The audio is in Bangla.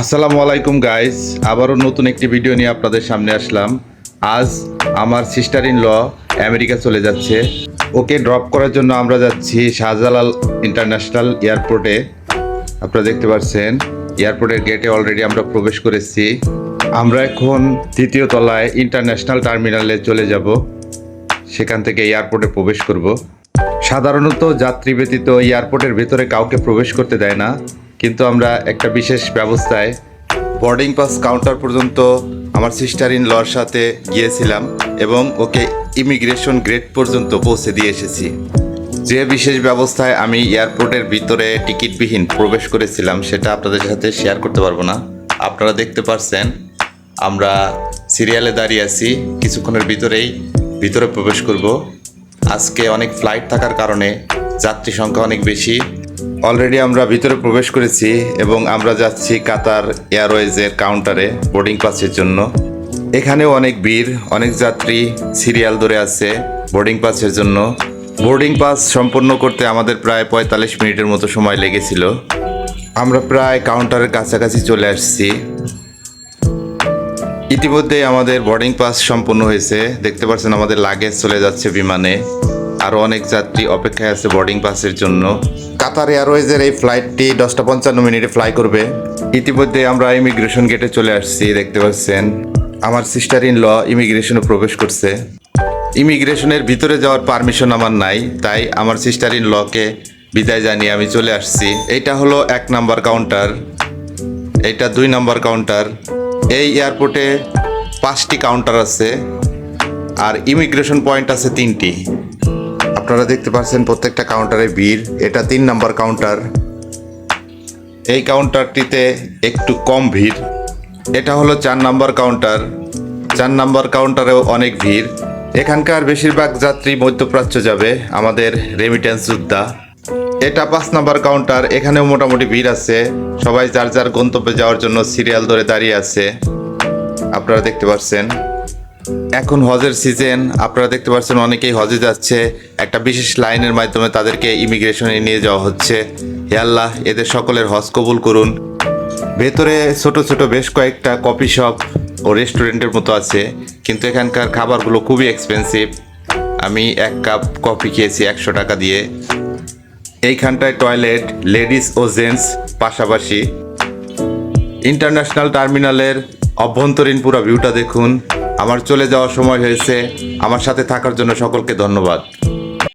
আসসালামু আলাইকুম গাইস, আবারও নতুন একটি ভিডিও নিয়ে আপনাদের সামনে আসলাম। আজ আমার সিস্টার ইন ল আমেরিকা চলে যাচ্ছে। ওকে ড্রপ করার জন্য আমরা যাচ্ছি শাহজালাল ইন্টারন্যাশনাল এয়ারপোর্টে। আপনারা দেখতে পাচ্ছেন এয়ারপোর্টের গেটে অলরেডি আমরা প্রবেশ করেছি। আমরা এখন তৃতীয় তলায় ইন্টারন্যাশনাল টার্মিনালে চলে যাব, সেখান থেকে এয়ারপোর্টে প্রবেশ করব। সাধারণত যাত্রী ব্যতীত এয়ারপোর্টের ভেতরে কাউকে প্রবেশ করতে দেয় না, কিন্তু আমরা একটা বিশেষ ব্যবস্থায় বোর্ডিং পাস কাউন্টার পর্যন্ত আমার সিস্টার ইন লর সাথে গিয়েছিলাম এবং ওকে ইমিগ্রেশন গেট পর্যন্ত পৌঁছে দিয়ে এসেছি। যে বিশেষ ব্যবস্থায় আমি এয়ারপোর্টের ভিতরে টিকিটবিহীন প্রবেশ করেছিলাম সেটা আপনাদের সাথে শেয়ার করতে পারবো না। আপনারা দেখতে পাচ্ছেন আমরা সিরিয়ালে দাঁড়িয়ে আছি, কিছুক্ষণের ভিতরে প্রবেশ করব। আজকে অনেক ফ্লাইট থাকার কারণে যাত্রী সংখ্যা অনেক বেশি। অলরেডি আমরা ভিতরে প্রবেশ করেছি এবং আমরা যাচ্ছি কাতার এয়ারওয়েজের কাউন্টারে বোর্ডিং পাসের জন্য। এখানেও অনেক ভিড়, অনেক যাত্রী সিরিয়াল ধরে আছে বোর্ডিং পাসের জন্য। বোর্ডিং পাস সম্পন্ন করতে আমাদের প্রায় 45 মিনিটের মতো সময় লেগেছিল। আমরা প্রায় কাউন্টারের কাছাকাছি চলে আসছি। ইতিমধ্যে আমাদের বোর্ডিং পাস সম্পন্ন হয়েছে। দেখতে পাচ্ছেন আমাদের লাগেজ চলে যাচ্ছে বিমানে। আরও অনেক যাত্রী অপেক্ষায় আছে বোর্ডিং পাসের জন্য। কাতার এয়ারওয়েজের এই ফ্লাইটটি 10:55 ফ্লাই করবে। ইতিমধ্যে আমরা ইমিগ্রেশন গেটে চলে আসছি। দেখতে পাচ্ছেন আমার সিস্টার ইন ল ইমিগ্রেশনে প্রবেশ করছে। ইমিগ্রেশনের ভিতরে যাওয়ার পারমিশন আমার নাই, তাই আমার সিস্টার ইন লকে বিদায় জানিয়ে আমি চলে আসছি। এইটা হলো 1 নাম্বার কাউন্টার, এইটা 2 নাম্বার কাউন্টার। এই এয়ারপোর্টে 5টি কাউন্টার আছে আর ইমিগ্রেশন পয়েন্ট আছে 3টি। আপনারা দেখতে পাচ্ছেন প্রত্যেকটা কাউন্টারে ভিড়। এটা 3 নাম্বার কাউন্টার। এই কাউন্টারটিতে একটু কম ভিড়। এটা হলো 4 নাম্বার কাউন্টার। 4 নাম্বার কাউন্টারেও অনেক ভিড়। এখানকার বেশিরভাগ যাত্রী মধ্যপ্রাচ্য যাবে, আমাদের রেমিটেন্স যোদ্ধা। এটা 5 নাম্বার কাউন্টার। এখানেও মোটামুটি ভিড় আছে, সবাই যার যার গন্তব্যে যাওয়ার জন্য সিরিয়াল ধরে দাঁড়িয়ে আছে। আপনারা দেখতে পাচ্ছেন এখন হজের সিজন। আপনারা দেখতে পাচ্ছেন অনেকেই হজে যাচ্ছে। একটা বিশেষ লাইনের মাধ্যমে তাদেরকে ইমিগ্রেশনে নিয়ে যাওয়া হচ্ছে। হে আল্লাহ, এদের সকলের হজ কবুল করুন। ভেতরে ছোট ছোট বেশ কয়েকটা কফি শপ ও রেস্টুরেন্টের মতো আছে, কিন্তু এখানকার খাবারগুলো খুবই এক্সপেন্সিভ। আমি 1 কাপ কফি খেয়েছি 100 টাকা দিয়ে। এইখানটায় টয়লেট লেডিস ও জেন্টস পাশাপাশি। ইন্টারন্যাশনাল টার্মিনালের অভ্যন্তরীণ পুরো ভিউটা দেখুন। আমার চলে যাওয়ার সময় হয়েছে। আমার সাথে থাকার জন্য সকলকে ধন্যবাদ।